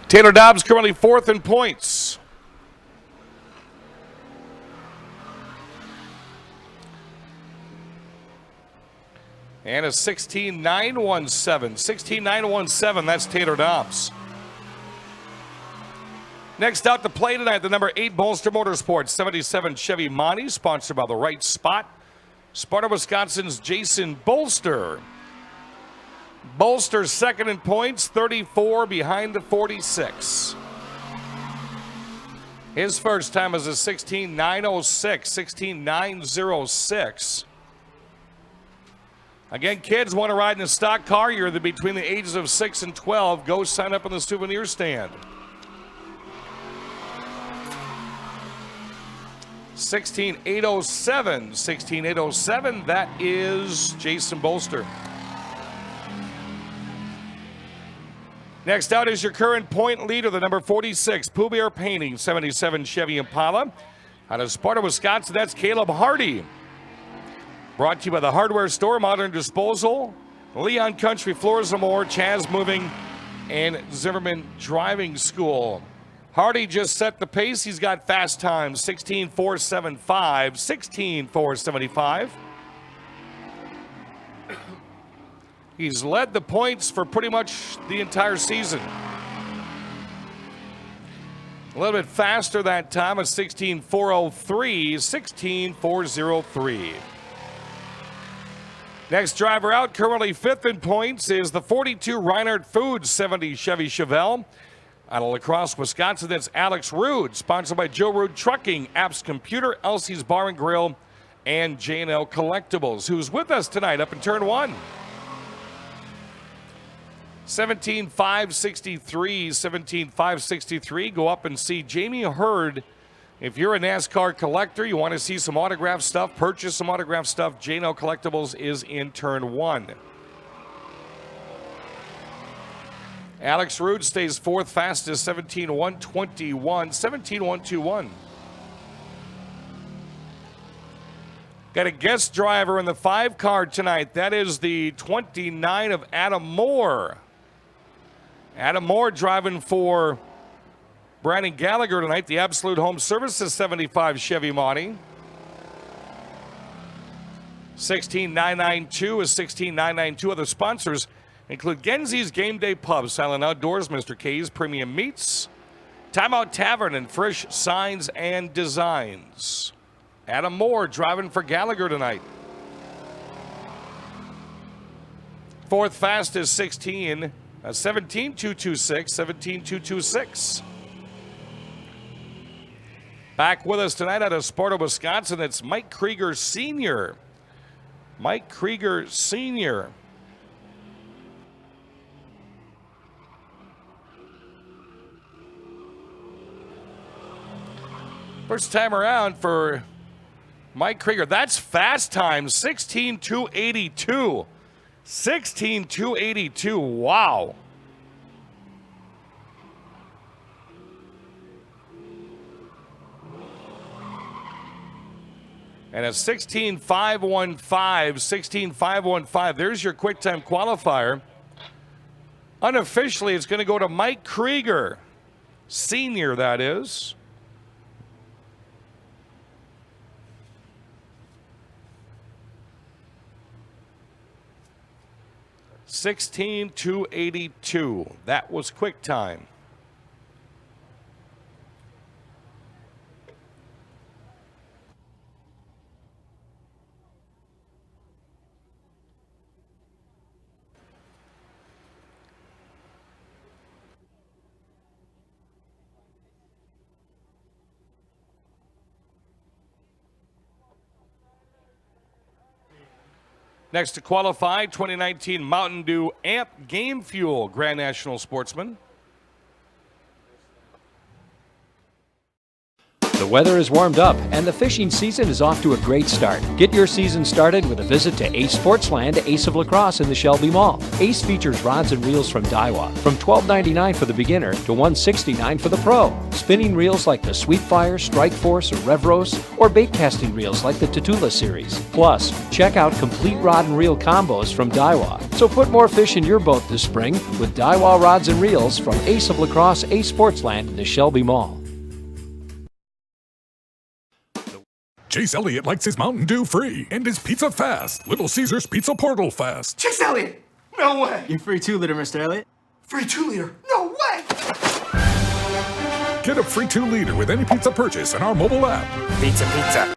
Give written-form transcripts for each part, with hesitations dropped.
Taylor Dobbs currently fourth in points. And a 16.917. 16.917, that's Taylor Dobbs. Next out to play tonight, the number 8 Bolster Motorsports 77 Chevy Mandi, sponsored by The Right Spot. Sparta, Wisconsin's Jason Bolster. Bolster second in points, 34 behind the 46. His first time is a 16.906, 16.906. Again, kids want to ride in a stock car. You're between the ages of 6 and 12. Go sign up in the souvenir stand. 16.807, 16.807. That is Jason Bolster. Next out is your current point leader, the number 46, Pooh Bear Painting, 77 Chevy Impala. Out of Sparta, Wisconsin, that's Caleb Hardy. Brought to you by the Hardware Store, Modern Disposal, Leon Country Floors and More, Chaz Moving, and Zimmerman Driving School. Hardy just set the pace. He's got fast times, 16.475, 16.475. He's led the points for pretty much the entire season. A little bit faster that time, a 16.403, 16.403. Next driver out, currently fifth in points, is the 42 Reinhardt Foods 70 Chevy Chevelle. Out of La Crosse, Wisconsin, that's Alex Rude, sponsored by Joe Rude Trucking, Apps Computer, Elsie's Bar and Grill, and J&L Collectibles, who's with us tonight up in turn one. 17.563, 17.563. Go up and see Jamie Hurd. If you're a NASCAR collector, you want to see some autographed stuff, purchase some autographed stuff, J&L Collectibles is in turn one. Alex Rude stays fourth fastest, 17.121, 17.121. Got a guest driver in the 5 car tonight. That is the 29 of Adam Moore. Adam Moore driving for Brandon Gallagher tonight. The Absolute Home Services 75 Chevy Mandi. 16.992 is 16.992. Other sponsors include Genzi's Game Day Pub, Silent Outdoors, Mr. K's Premium Meats, Timeout Tavern, and Frisch Signs and Designs. Adam Moore driving for Gallagher tonight. Fourth fastest 17.226, 17.226. Back with us tonight out of Sparta, Wisconsin, it's Mike Krieger Sr. Mike Krieger Sr. First time around for Mike Krieger. That's fast time, 16.282. 16.282, wow. And a 16.515, 16.515. There's your quick time qualifier. Unofficially, it's going to go to Mike Krieger, Sr., that is. $16,282. That was quick time. Next to qualify, 2019 Mountain Dew Amp Game Fuel Grand National Sportsman. The weather is warmed up and the fishing season is off to a great start. Get your season started with a visit to Ace Sportsland, Ace of La Crosse in the Shelby Mall. Ace features rods and reels from Daiwa, from $12.99 for the beginner to $169 for the pro. Spinning reels like the Sweetfire, Strike Force, or Revros, or bait casting reels like the Tatula series. Plus, check out complete rod and reel combos from Daiwa. So put more fish in your boat this spring with Daiwa rods and reels from Ace of La Crosse, Ace Sportsland in the Shelby Mall. Chase Elliott likes his Mountain Dew free and his pizza fast. Little Caesars Pizza Portal fast. Chase Elliott! No way! Your free 2-liter, Mr. Elliott. Free 2-liter? No way! Get a free 2-liter with any pizza purchase in our mobile app. Pizza.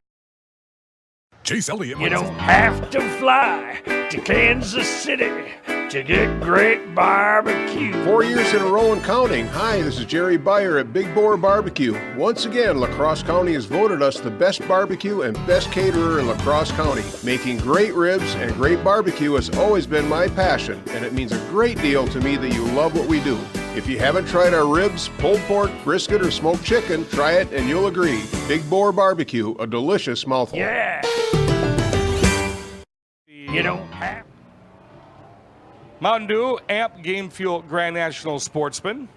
Chase Elliott. You don't have to fly to Kansas City to get great barbecue. 4 years in a row and counting. Hi, this is Jerry Beyer at Big Boar Barbecue. Once again, La Crosse County has voted us the best barbecue and best caterer in La Crosse County. Making great ribs and great barbecue has always been my passion, and it means a great deal to me that you love what we do. If you haven't tried our ribs, pulled pork, brisket, or smoked chicken, try it and you'll agree. Big Boar Barbecue, a delicious mouthful. Yeah. You don't have. Mountain Dew, Amp, Game Fuel, Grand National Sportsman.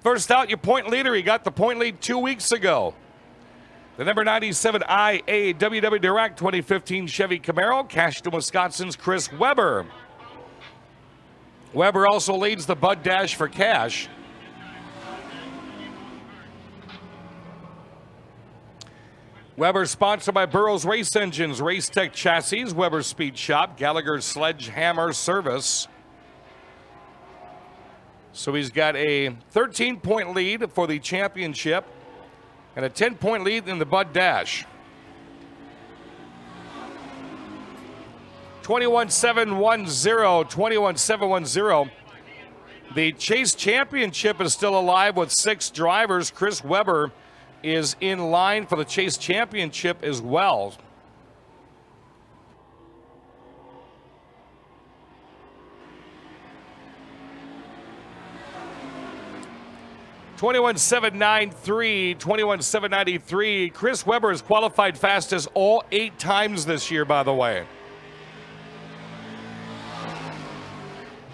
First out, your point leader. He got the point lead 2 weeks ago. The number 97 IAWW Direct 2015 Chevy Camaro, cashed in Wisconsin's Chris Weber. Weber also leads the Bud Dash for cash. Weber sponsored by Burroughs Race Engines, Race Tech Chassis, Weber Speed Shop, Gallagher Sledgehammer Service. So he's got a 13-point lead for the championship and a 10-point lead in the Bud Dash. 21-7-1-0, 21-7-1-0. The Chase Championship is still alive with 6 drivers. Chris Weber is in line for the Chase Championship as well. (21-7-9-3), 21-7-93. Chris Weber has qualified fastest all 8 times this year, by the way.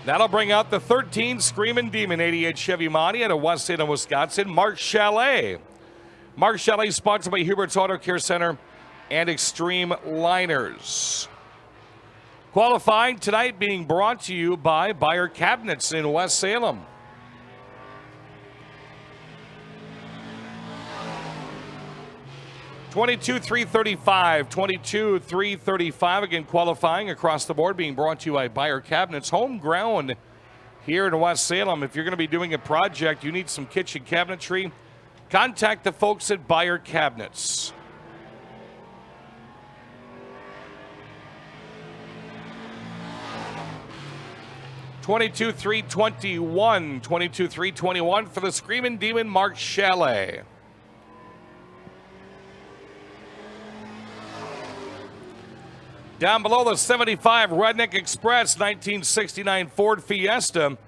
That'll bring out the 13 Screamin' Demon 88 Chevy Mandi out of West Salem, Wisconsin. Mark Chalet. Mark Chalet, sponsored by Hubert's Auto Care Center and Extreme Liners. Qualifying tonight being brought to you by Buyer Cabinets in West Salem. (22-335), 22-335. Again, qualifying across the board being brought to you by Buyer Cabinets. Home ground here in West Salem. If you're going to be doing a project, you need some kitchen cabinetry, contact the folks at Buyer Cabinets. (22-321), 22-321 for the Screamin' Demon, Mark Chalet. Down below the 75 Redneck Express 1969 Ford Fiesta,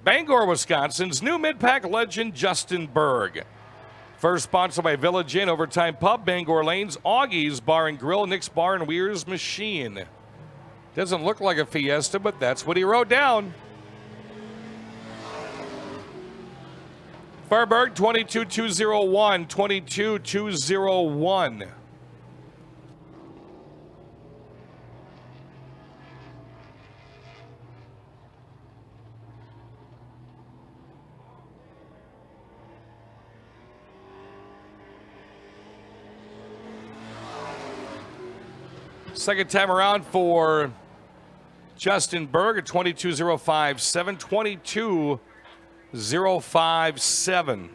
Bangor, Wisconsin's new mid-pack legend, Justin Berg. First sponsored by Village Inn, Overtime Pub, Bangor Lanes, Augie's Bar and Grill, Nick's Bar and Weir's Machine. Doesn't look like a Fiesta, but that's what he wrote down. Fairburg, 22-201, 22-201. Second time around for Justin Berg at 22-057, 22-057.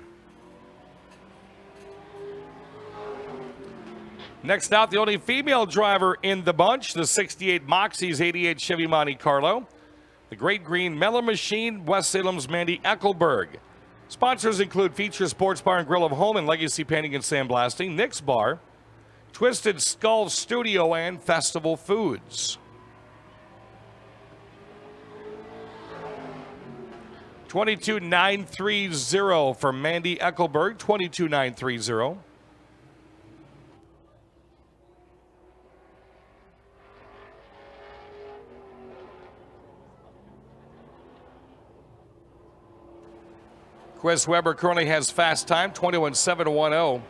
Next out, the only female driver in the bunch, the 68 Moxie's 88 Chevy Monte Carlo. The Great Green Mellow Machine, West Salem's Mandi Eckelberg. Sponsors include Feature Sports Bar and Grill of Home and Legacy Painting and Sandblasting, Nick's Bar, Twisted Skull Studio, and Festival Foods. 22,930 for Mandi Eckelberg, 22,930. Chris Webber currently has fast time, 21,710.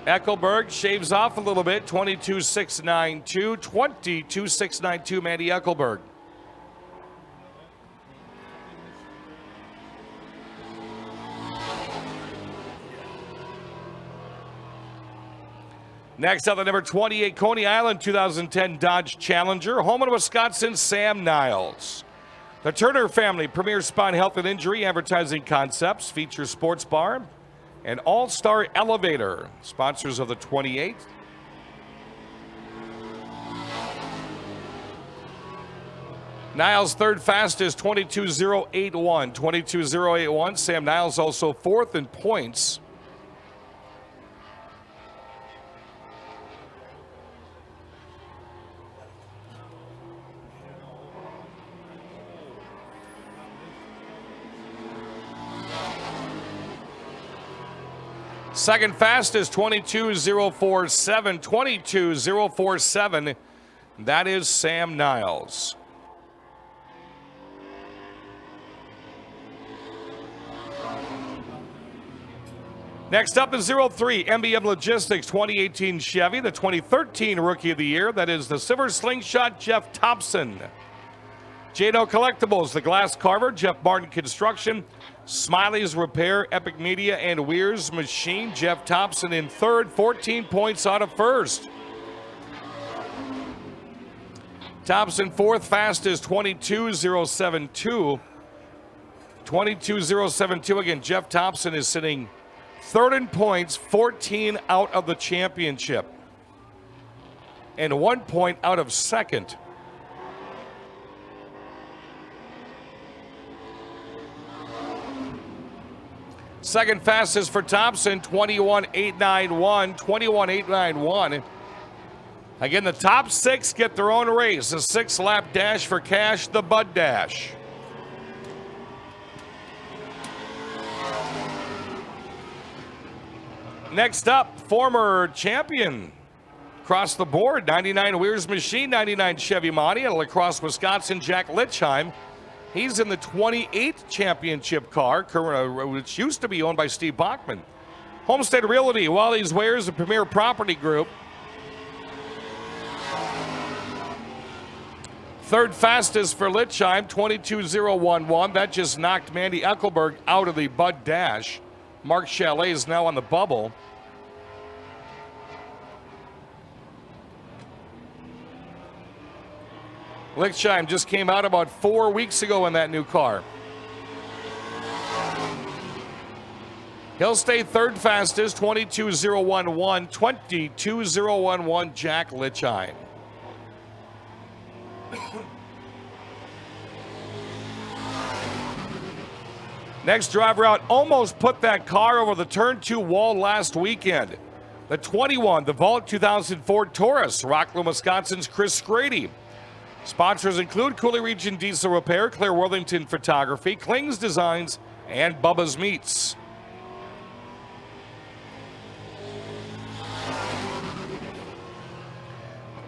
Eckelberg shaves off a little bit, 22,692, 22,692 Mandi Eckelberg. Next up, the number 28 Coney Island 2010 Dodge Challenger, home in Wisconsin, Sam Niles. The Turner family, premier spine health and injury advertising concepts, features sports bar and all-star elevator, sponsors of the 28th. Niles third fastest, 22,081. 22,081. Sam Niles also fourth in points. Second fastest, 22,047. 22,047. That is Sam Niles. Next up is 03 MBM Logistics 2018 Chevy, the 2013 Rookie of the Year. That is the Silver Slingshot Jeff Thompson. J&O Collectibles, the Glass Carver, Jeff Martin Construction, Smiley's Repair, Epic Media, and Weir's Machine. Jeff Thompson in third, 14 points out of first. Thompson fourth fastest, 22,072. 22,072 again. Jeff Thompson is sitting third in points, 14 out of the championship, and 1 point out of second. Second fastest for Thompson, 21,891. 21,891. Again, the top six get their own race. A 6-lap dash for cash, the Bud Dash. Next up, former champion across the board, 99 Weir's Machine, 99 Chevy Mandi out of La Crosse, Wisconsin, Jack Litshiem. He's in the 28th championship car, which used to be owned by Steve Bachman. Homestead Realty, Wally's Wares, a premier property group. Third fastest for Litshiem, 22,011. That just knocked Mandi Eckelberg out of the Bud Dash. Mark Chalet is now on the bubble. Litshiem just came out about 4 weeks ago in that new car. He'll stay third fastest, 22,011. 22,011, Jack Litshiem. Next driver out almost put that car over the turn 2 wall last weekend. The 21, the Vault 2004 Taurus, Rockland, Wisconsin's Chris Skrede. Sponsors include Cooley Region Diesel Repair, Claire Worthington Photography, Kling's Designs, and Bubba's Meats.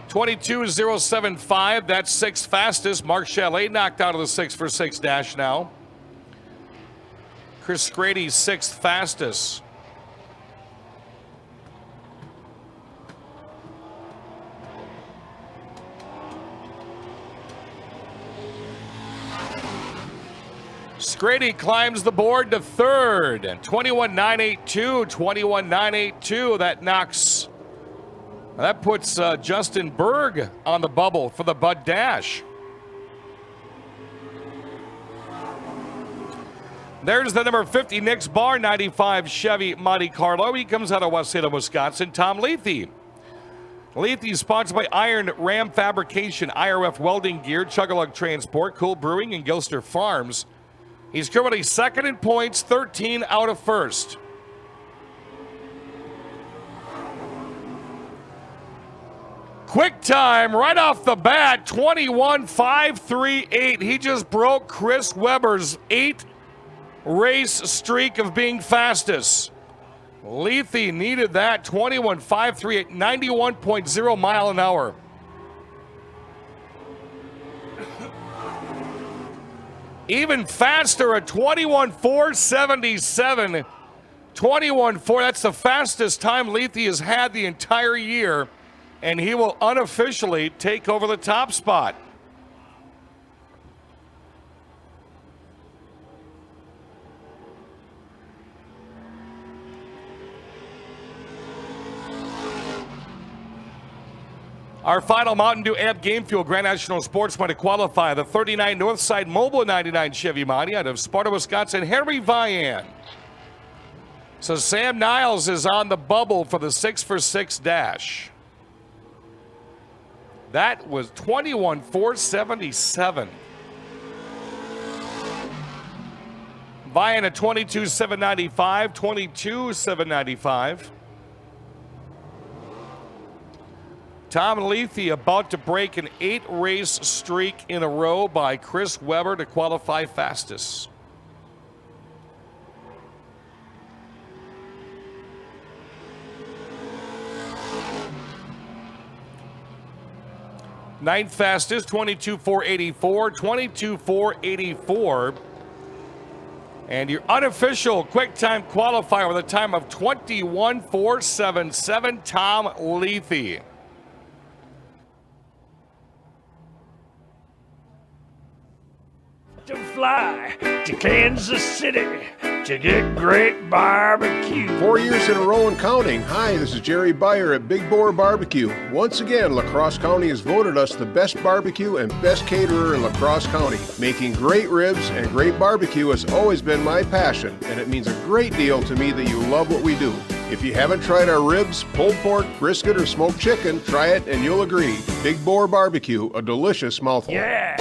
$22,075, that's sixth fastest. Mark Chalet knocked out of the 6for6 dash now. Chris Skrede, sixth fastest. Skrede climbs the board to third. 21,982, 21,982. That puts Justin Berg on the bubble for the Bud Dash. There's the number 50 Nick's Bar 95 Chevy Monte Carlo. He comes out of West Salem, Wisconsin. Tom Luethe. Luethe is sponsored by Iron Ram Fabrication, IRF Welding Gear, Chug-a-Lug Transport, Cool Brewing, and Gilster Farms. He's currently second in points, 13 out of first. quick time right off the bat, 21.538. He just broke Chris Webber's 8-race streak of being fastest. Luethe needed that, 21.538, 91.0 mile an hour. Even faster at 21.477. 21.4, that's the fastest time Luethe has had the entire year, and he will unofficially take over the top spot. Our final Mountain Dew Amp Game Fuel Grand National Sportsman to qualify, the 39 Northside Mobile 99 Chevy Mandi out of Sparta, Wisconsin, Henry Vian. So Sam Niles is on the bubble for the 6-for-6 dash. That was 21.477. Vian at 22.795, 22.795. Tom Luethe about to break an 8-race streak in a row by Chris Webber to qualify fastest. Ninth fastest, 22.484, 22.484. And your unofficial quick time qualifier with a time of 21.477, Tom Luethe. To fly to Kansas City to get great barbecue. 4 years in a row and counting. Hi, this is Jerry Beyer at Big Boar Barbecue. Once again, La Crosse County has voted us the best barbecue and best caterer in La Crosse County. Making great ribs and great barbecue has always been my passion, and it means a great deal to me that you love what we do. If you haven't tried our ribs, pulled pork, brisket, or smoked chicken, try it and you'll agree. Big Boar Barbecue, a delicious mouthful. Yeah.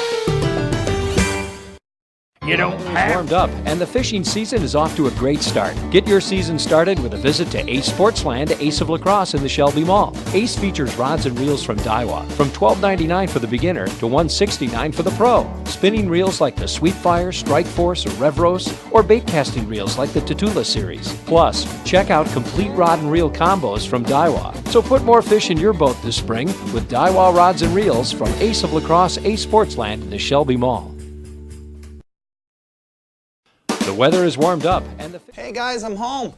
You don't have Warmed up, and the fishing season is off to a great start. Get your season started with a visit to Ace Sportsland, Ace of La Crosse in the Shelby Mall. Ace features rods and reels from Daiwa, from $12.99 for the beginner to $169 for the pro. Spinning reels like the Sweetfire, Strike Force, or Revros, or bait casting reels like the Tatula series. Plus, check out complete rod and reel combos from Daiwa. So put more fish in your boat this spring with Daiwa rods and reels from Ace of La Crosse, Ace Sportsland in the Shelby Mall. The weather is warmed up, and the Hey guys, I'm home.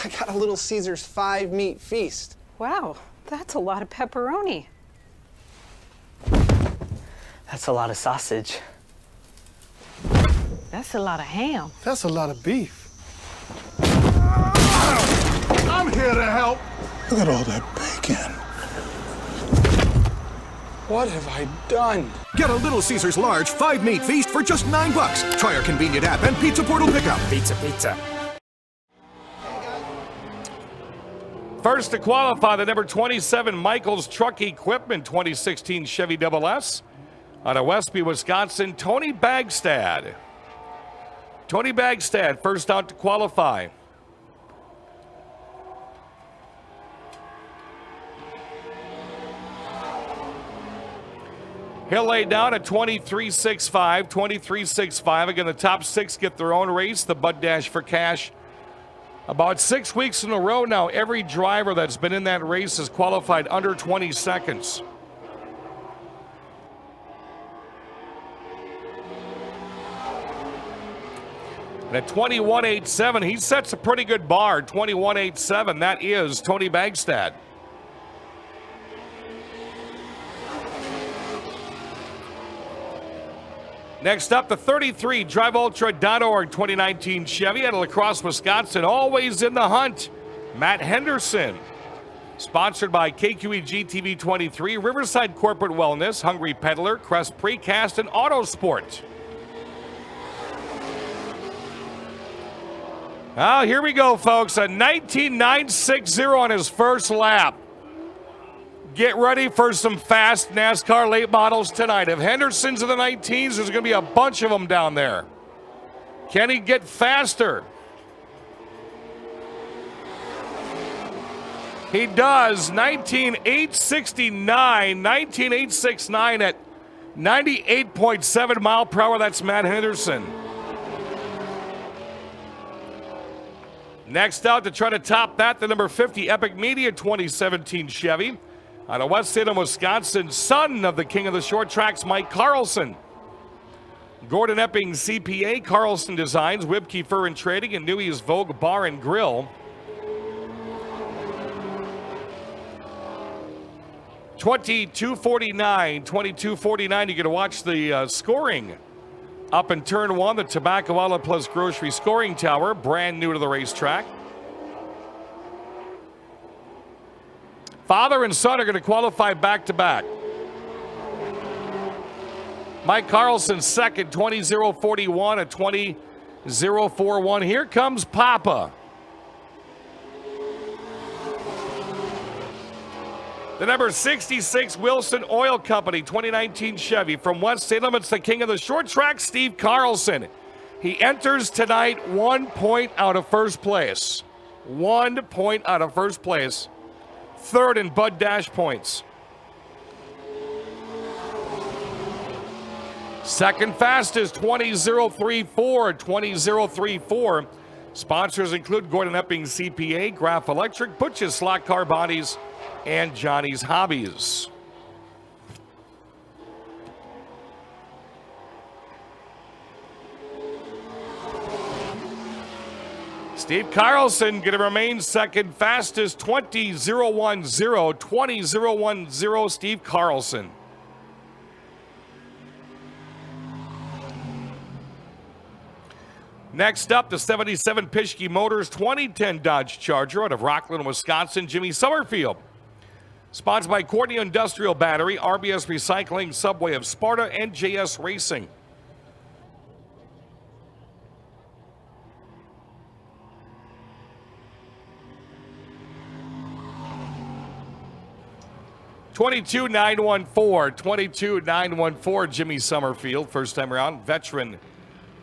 I got a Little Caesars 5-meat feast. Wow, that's a lot of pepperoni. That's a lot of sausage. That's a lot of ham. That's a lot of beef. I'm here to help. Look at all that bacon. What have I done? Get a Little Caesars large 5-meat feast for just $9. Try our convenient app and Pizza Portal pickup. Pizza. First to qualify, the number 27 Michaels Truck Equipment 2016 Chevy Double S out of Westby, Wisconsin, Tony Bagstad. Tony Bagstad, first out to qualify. He'll lay down at 23.65, 23.65. Again, the top 6 get their own race, the Bud Dash for Cash. About 6 weeks in a row now, every driver that's been in that race has qualified under 20 seconds. And at 21.87, he sets a pretty good bar, 21.87. That is Tony Bagstad. Next up, the 33 DriveUltra.org 2019 Chevy out of La Crosse, Wisconsin. Always in the hunt, Matt Henderson. Sponsored by KQEG TV 23, Riverside Corporate Wellness, Hungry Peddler, Crest Precast, and Autosport. Oh, here we go, folks. A 19.960 on his first lap. Get ready for some fast NASCAR late models tonight. If Henderson's in the 19s, there's going to be a bunch of them down there. Can he get faster? He does. 19.869 at 98.7 mile per hour. That's Matt Henderson. Next out to try to top that, the number 50 Epic Media 2017 Chevy. Out of West Salem, Wisconsin, son of the king of the short tracks, Mike Carlson. Gordon Epping CPA, Carlson Designs, Wibke Fur and Trading, and Newey's Vogue Bar and Grill. 22:49. You get to watch the scoring up in turn one, the Tobacco Outlet Plus Grocery Scoring Tower, brand new to the racetrack. Father and son are going to qualify back-to-back. Mike Carlson second, 20:041 at 20:041. Here comes Papa. The number 66 Wilson Oil Company 2019 Chevy from West Salem. It's the king of the short track, Steve Carlson. He enters tonight 1 point out of first place. 1 point out of first place. Third in Bud Dash points. Second fastest, 20:034, 20:034. Sponsors include Gordon Epping CPA, Graph Electric, Butch's Slot Car Bodies, and Johnny's Hobbies. Steve Carlson going to remain second fastest, 20:010, 20:010, Steve Carlson. Next up, the 77 Pischke Motors 2010 Dodge Charger out of Rockland, Wisconsin, Jimmy Summerfield. Sponsored by Courtney Industrial Battery, RBS Recycling, Subway of Sparta, and JS Racing. $22,914, Jimmy Summerfield, first time around, veteran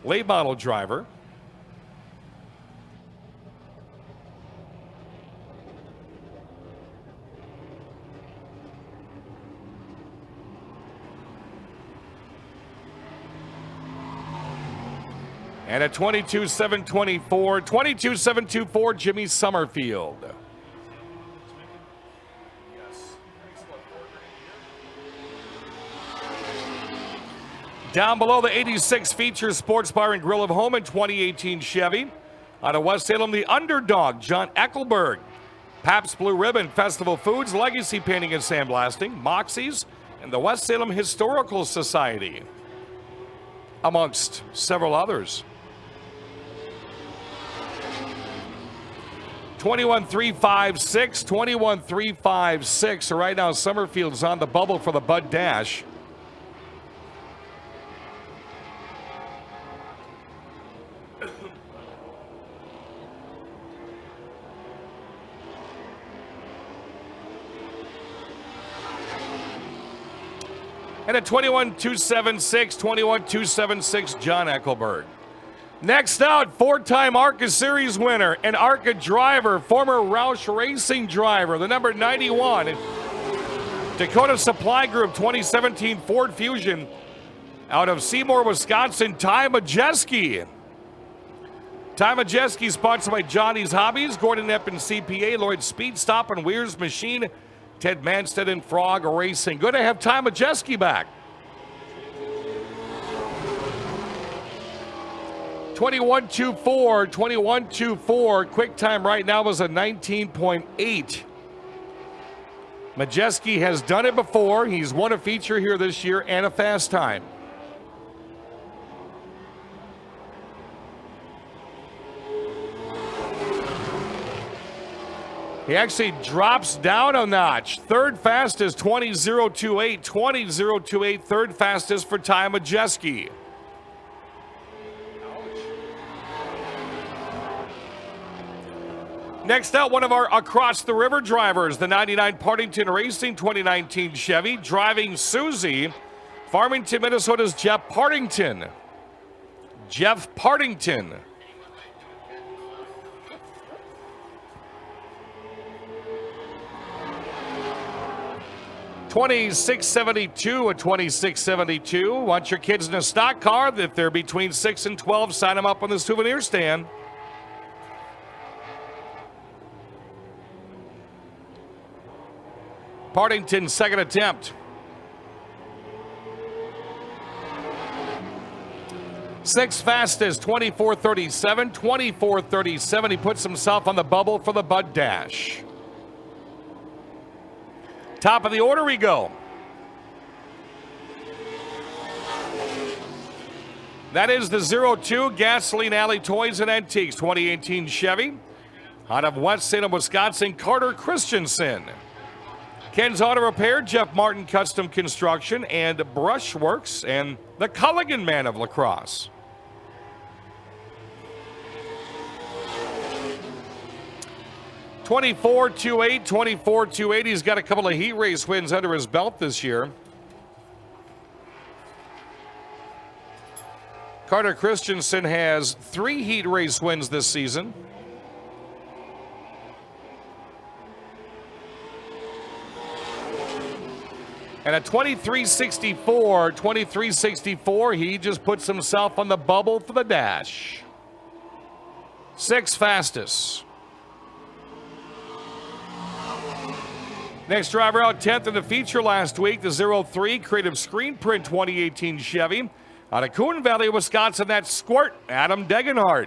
late model driver. And at 22,724, 22,724, Jimmy Summerfield. Down below, the 86 Feature Sports Bar and Grill of Home in 2018 Chevy. Out of West Salem, the underdog, John Eckelberg. Pabst Blue Ribbon, Festival Foods, Legacy Painting and Sandblasting, Moxie's, and the West Salem Historical Society, amongst several others. 21,356, 21,356. So right now, Summerfield's on the bubble for the Bud Dash. And at 21,276, 21,276, John Eckelberg. Next out, four-time ARCA Series winner and ARCA driver, former Roush Racing driver, the number 91. Dakota Supply Group 2017 Ford Fusion out of Seymour, Wisconsin, Ty Majeski. Ty Majeski sponsored by Johnny's Hobbies, Gordon Eppin CPA, Lloyd Speed Stop and Weir's Machine, Ted Manstead and Frog Racing. Good to have Ty Majeski back. 21.24, 21.24. Quick time right now is a 19.8. Majeski has done it before. He's won a feature here this year and a fast time. He actually drops down a notch. Third fastest, 20.028, 20.028. Third fastest for Ty Majeski. Next out, one of our Across the River drivers, the 99 Partington Racing 2019 Chevy, driving Susie, Farmington, Minnesota's Jeff Partington. Jeff Partington. 2672 at 2672. Want your kids in a stock car? If they're between 6 and 12, sign them up on the souvenir stand. Partington, second attempt. Sixth fastest, 24:37, 24:37. He puts himself on the bubble for the Bud Dash. Top of the order we go. That is the 02 Gasoline Alley Toys and Antiques 2018 Chevy. Out of West Salem, Wisconsin, Carter Christenson. Ken's Auto Repair, Jeff Martin Custom Construction, and Brushworks, and the Culligan Man of Lacrosse. $24,208. He's got a couple of heat race wins under his belt this year. Carter Christensen has 3 heat race wins this season. And at 23:64, he just puts himself on the bubble for the dash. 6th fastest. Next driver out 10th in the feature last week, the 03 Creative Screen Print 2018 Chevy. Out of Coon Valley, Wisconsin, that's Squirt, Adam Degenhardt.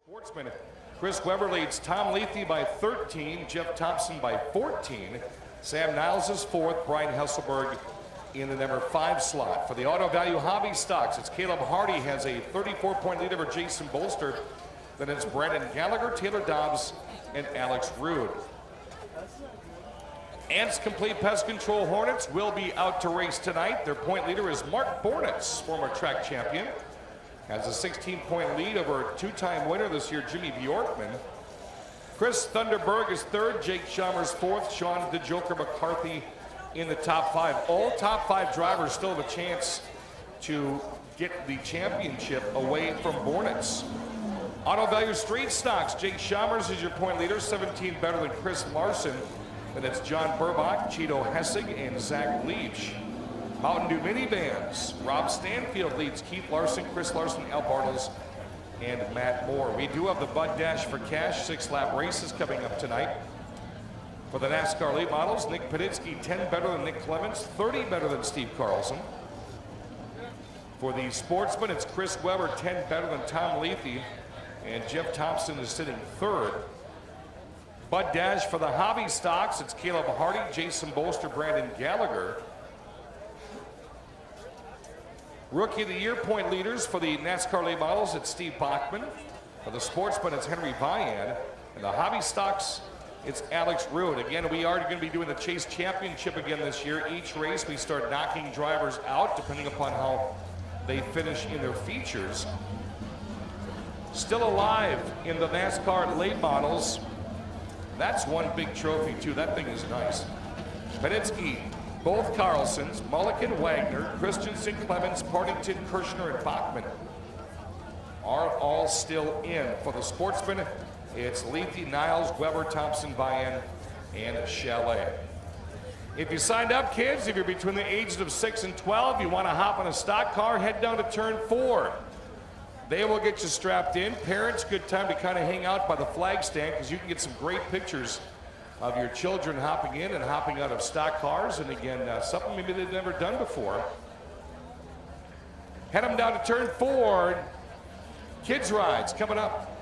Sportsman. Chris Webber leads Tom Luethe by 13, Jeff Thompson by 14. Sam Niles is fourth, Brian Hesselberg in the number 5 slot. For the Auto Value Hobby Stocks, it's Caleb Hardy has a 34-point lead over Jason Bolster. Then it's Brandon Gallagher, Taylor Dobbs, and Alex Rude. Ants Complete Pest Control Hornets will be out to race tonight. Their point leader is Mark Bornitz, former track champion. Has a 16-point lead over a 2-time winner this year, Jimmy Bjorkman. Chris Thunderberg is third, Jake Chalmers fourth, Sean the Joker McCarthy in the top 5. All top 5 drivers still have a chance to get the championship away from Bornitz. Auto Value Street Stocks, Jake Chalmers is your point leader, 17 better than Chris Larson. Then it's John Burbach, Cheeto Hessig, and Zach Leach. Mountain Dew minivans, Rob Stanfield leads Keith Larson, Chris Larson, Al Bartles, and Matt Moore. We do have the Bud Dash for Cash 6-lap races coming up tonight. For the NASCAR late models, Nick Poditsky 10 better than Nick Clements, 30 better than Steve Carlson. For the Sportsman, it's Chris Webber 10 better than Tom Luethe, and Jeff Thompson is sitting third. Bud Dash for the Hobby Stocks, it's Caleb Hardy, Jason Bolster, Brandon Gallagher. Rookie of the Year point leaders for the NASCAR late models, it's Steve Bachman. For the Sportsman, it's Henry Vian. And the Hobby Stocks, it's Alex Rude. Again, we are going to be doing the Chase Championship again this year. Each race, we start knocking drivers out depending upon how they finish in their features. Still alive in the NASCAR late models. That's one big trophy, too. That thing is nice. Penitsky, both Carlsons, Mulliken, Wagner, Christenson, Clements, Partington, Kirshner, and Bachman are all still in. For the Sportsman, it's Luethe, Niles, Weber, Thompson, Vian, and Chalet. If you signed up, kids, if you're between the ages of 6 and 12, you want to hop on a stock car, head down to turn 4. They will get you strapped in. Parents, good time to kind of hang out by the flag stand because you can get some great pictures of your children hopping in and hopping out of stock cars. And again, something maybe they've never done before. Head them down to turn 4. Kids rides coming up.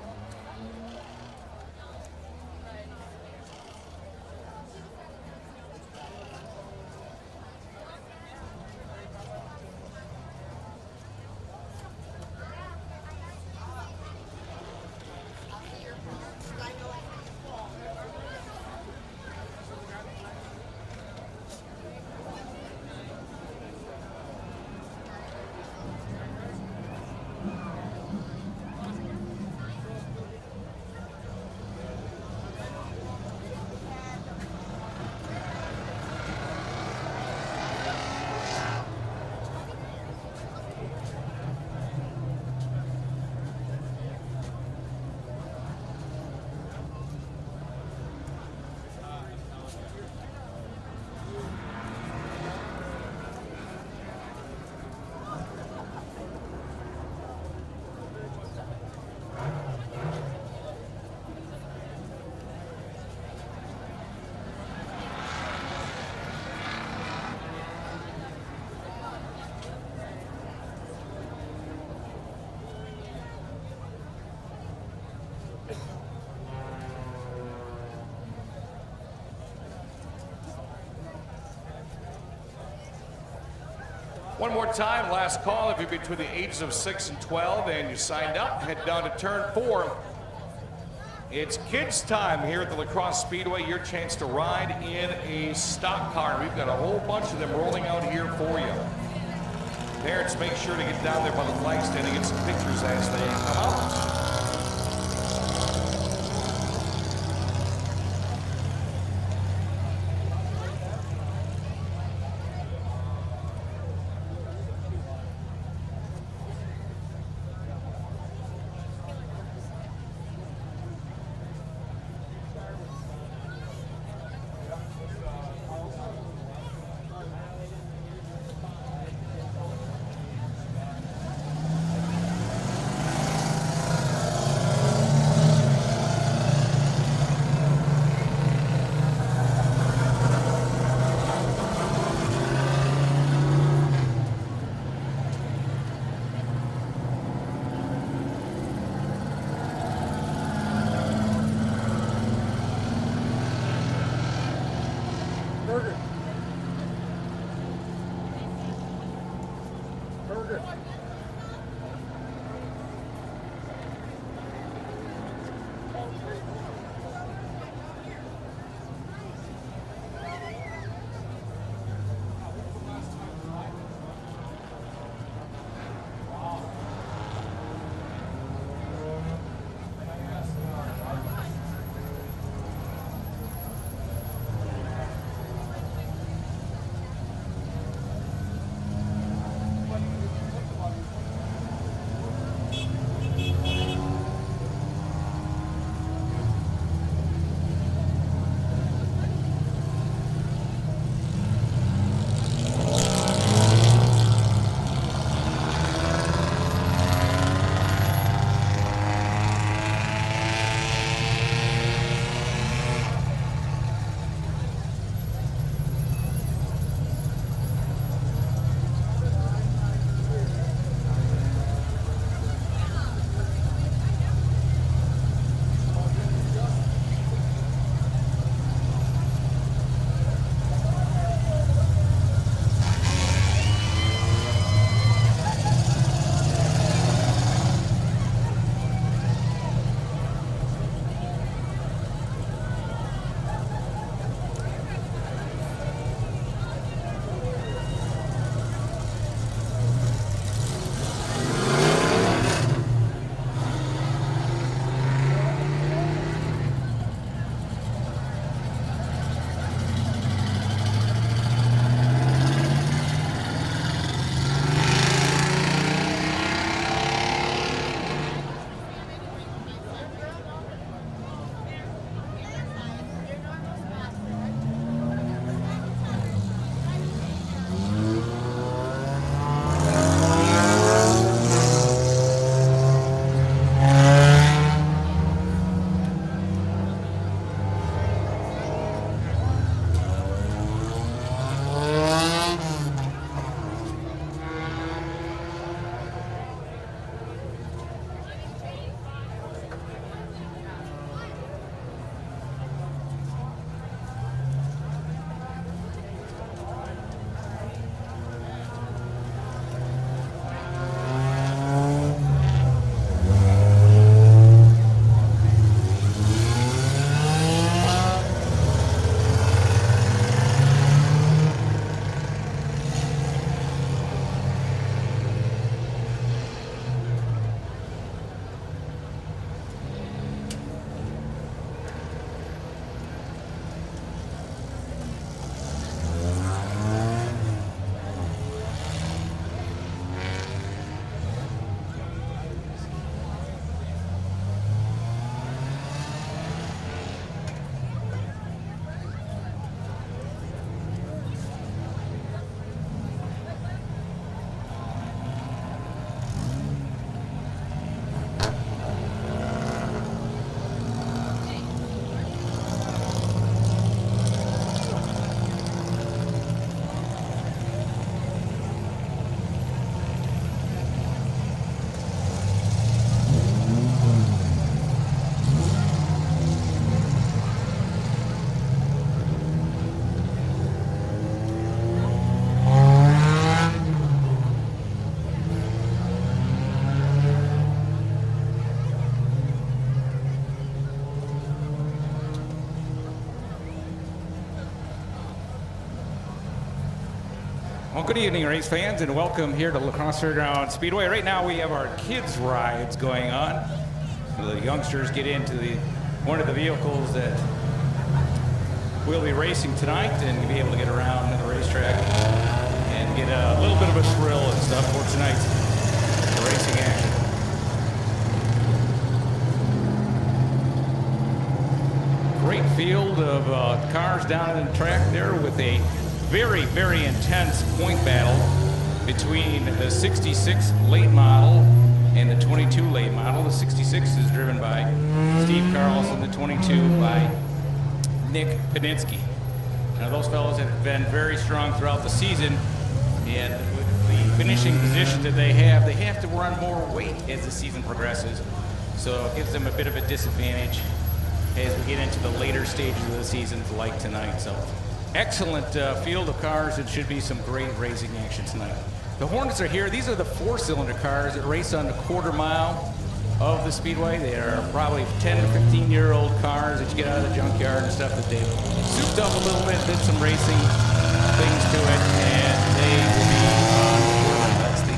One more time, last call. If you're between the ages of 6 and 12 and you signed up, head down to turn 4. It's kids' time here at the Crosse Speedway. Your chance to ride in a stock car. We've got a whole bunch of them rolling out here for you. Parents, make sure to get down there by the flag stand and get some pictures as they come out. Well, good evening, race fans, and welcome here to Crosse Speedway. Right now we have our kids' rides going on. The youngsters get into one of the vehicles that we'll be racing tonight and be able to get around the racetrack and get a little bit of a thrill and stuff for tonight's racing action. Great field of cars down in the track there with a very, very intense point battle between the 66 late model and the 22 late model. The 66 is driven by Steve Carlson, the 22 by Nick Paninsky. Now those fellows have been very strong throughout the season, and with the finishing positions that they have to run more weight as the season progresses. So it gives them a bit of a disadvantage as we get into the later stages of the season like tonight. So excellent field of cars. It should be some great racing action tonight. The Hornets are here. These are the 4-cylinder cars that race on the quarter mile of the Speedway. They are probably 10 to 15-year-old cars that you get out of the junkyard and stuff that they've souped up a little bit, did some racing things to it, and they will be on the quarter. That's the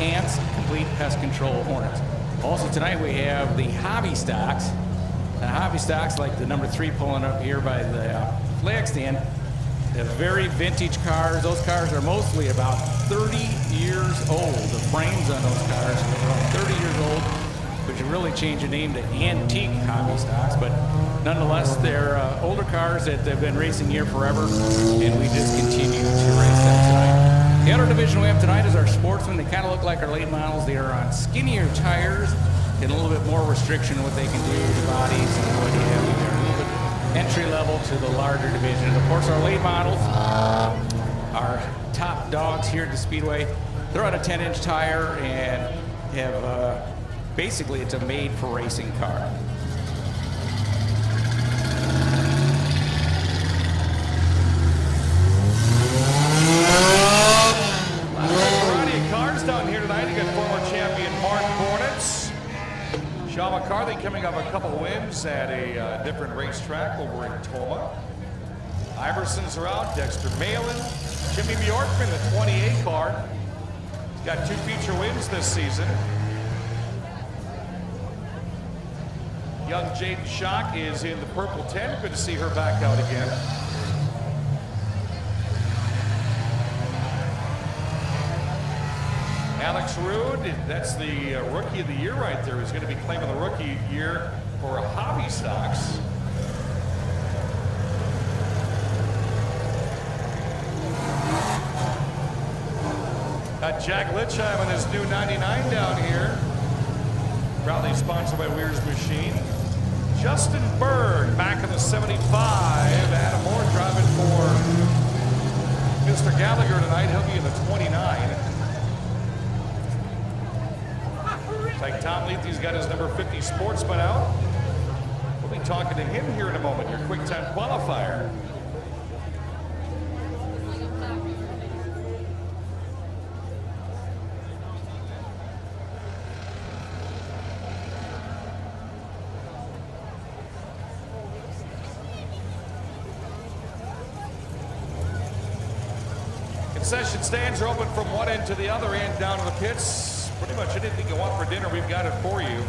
Ants Complete Pest Control Hornets. Also tonight we have the hobby stocks. The hobby stocks, like the number 3 pulling up here by the flag stand, they're very vintage cars. Those cars are mostly about 30 years old. The frames on those cars are about 30 years old, which would really change the name to antique hobby stocks. But nonetheless, they're older cars that have been racing here forever, and we just continue to race them tonight. The other division we have tonight is our sportsmen. They kind of look like our late models. They are on skinnier tires and a little bit more restriction in what they can do with the bodies and what you have in there. A little bit entry level to the larger division. And of course, our late models, our top dogs here at the Speedway, they're on a 10-inch tire and have basically, it's a made-for-racing car. A variety of cars down here tonight. You got former champion Mark Hornets. Sean McCarthy coming off a couple wins at a different racetrack over in Toma. Iverson's around, Dexter Malin. Jimmy Bjorkman, the 28 car. He's got 2 feature wins this season. Young Jaden Schock is in the purple 10. Good to see her back out again. Alex Rude, that's the rookie of the year right there. He's going to be claiming the rookie year for hobby stocks. Got Jack Litshiem and his new 99 down here. Proudly sponsored by Weir's Machine. Justin Berg back in the 75. Adam Moore driving for Mr. Gallagher tonight. He'll be in the 29. Looks like Tom Luethe's got his number 50 Sportsman out. We'll be talking to him here in a moment, your quick time qualifier. Concession stands are open from one end to the other end down to the pits. Pretty much anything you want for dinner, we've got it for you.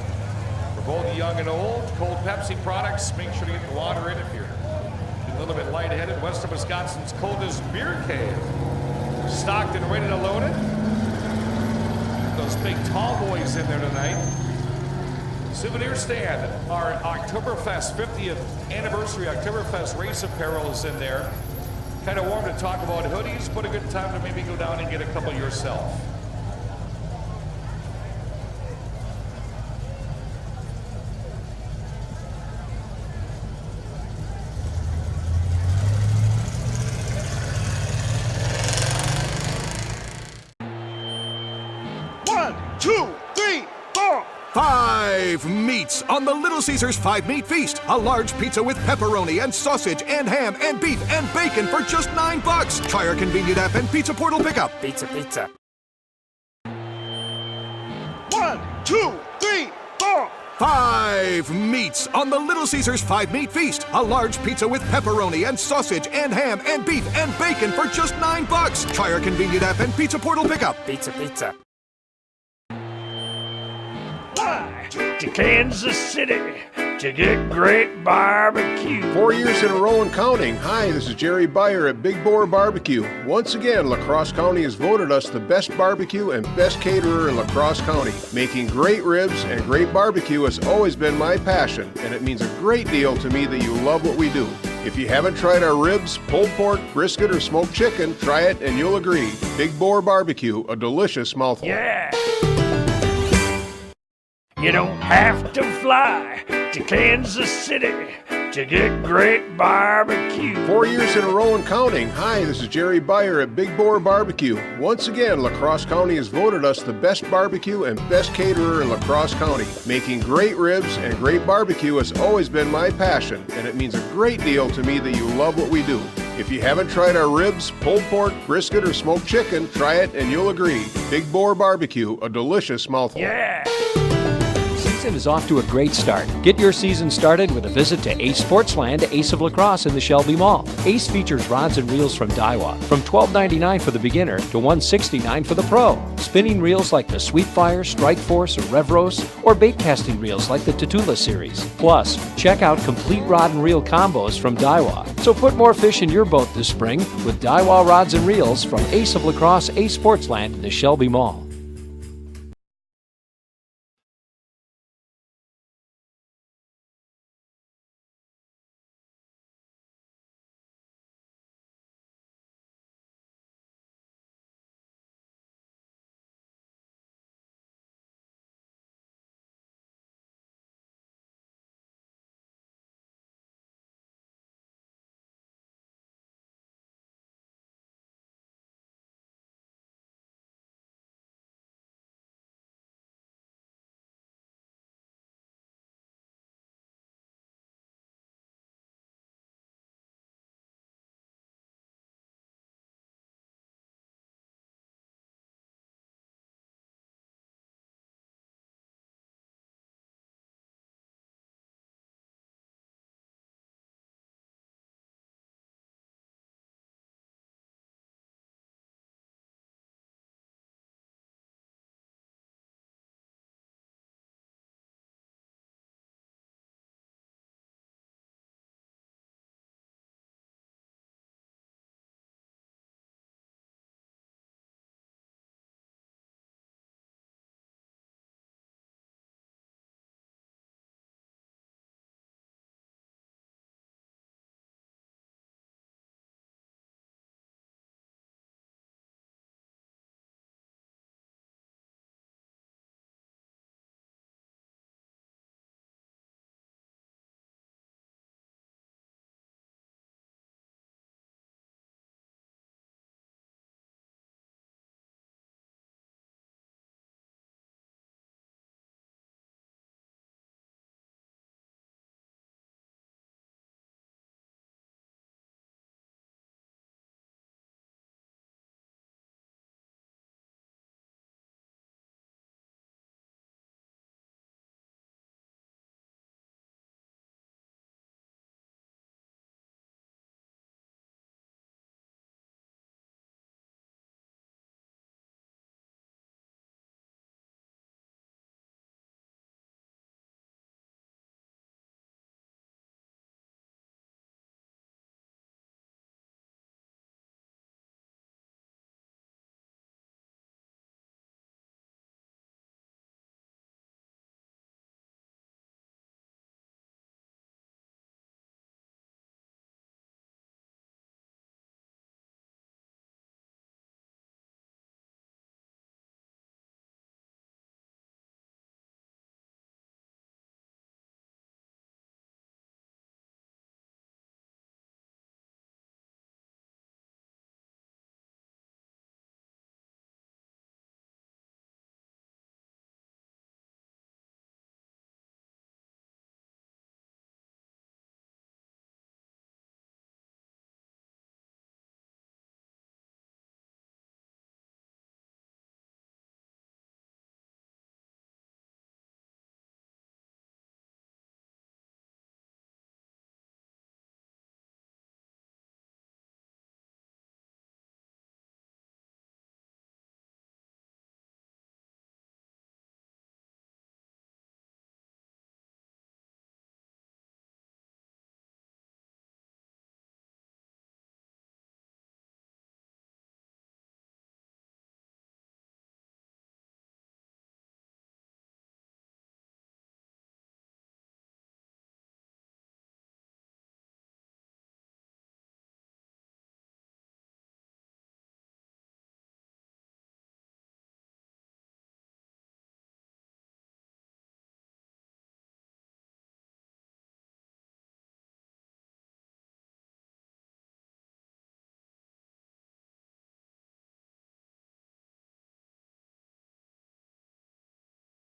For both young and old, cold Pepsi products. Make sure to get the water in if you're a little bit lightheaded. Western Wisconsin's coldest beer cave. Stocked and ready to load it. Those big tall boys in there tonight. Souvenir stand, our Oktoberfest 50th anniversary Oktoberfest race apparel is in there. Kind of warm to talk about hoodies, but a good time to maybe go down and get a couple yourself. One, two, three, four. 5 meats on the Little Caesars 5-meat feast. A large pizza with pepperoni and sausage and ham and beef and bacon for just $9. Try our convenient app and Pizza Portal pickup. Pizza, pizza. 1, 2, 3, 4. 5 meats on the Little Caesars 5-meat feast. A large pizza with pepperoni and sausage and ham and beef and bacon for just $9. Try our convenient app and Pizza Portal pickup. Pizza, pizza. To Kansas City to get great barbecue. 4 years in a row and counting. Hi, this is Jerry Beyer at Big Boar Barbecue. Once again, La Crosse County has voted us the best barbecue and best caterer in La Crosse County. Making great ribs and great barbecue has always been my passion, and it means a great deal to me that you love what we do. If you haven't tried our ribs, pulled pork, brisket, or smoked chicken, try it and you'll agree. Big Boar Barbecue, a delicious mouthful. Yeah! You don't have to fly to Kansas City to get great barbecue. 4 years in a row and counting. Hi, this is Jerry Beyer at Big Boar Barbecue. Once again, La Crosse County has voted us the best barbecue and best caterer in La Crosse County. Making great ribs and great barbecue has always been my passion, and it means a great deal to me that you love what we do. If you haven't tried our ribs, pulled pork, brisket, or smoked chicken, try it and you'll agree. Big Boar Barbecue, a delicious mouthful. Yeah! Season is off to a great start. Get your season started with a visit to Ace Sportsland, Ace of Lacrosse in the Shelby Mall. Ace features rods and reels from Daiwa, from $12.99 for the beginner to $169 for the pro. Spinning reels like the Sweetfire, Strike Force, or Revros, or bait casting reels like the Tatula series. Plus, check out complete rod and reel combos from Daiwa. So put more fish in your boat this spring with Daiwa rods and reels from Ace of Lacrosse, Ace Sportsland in the Shelby Mall.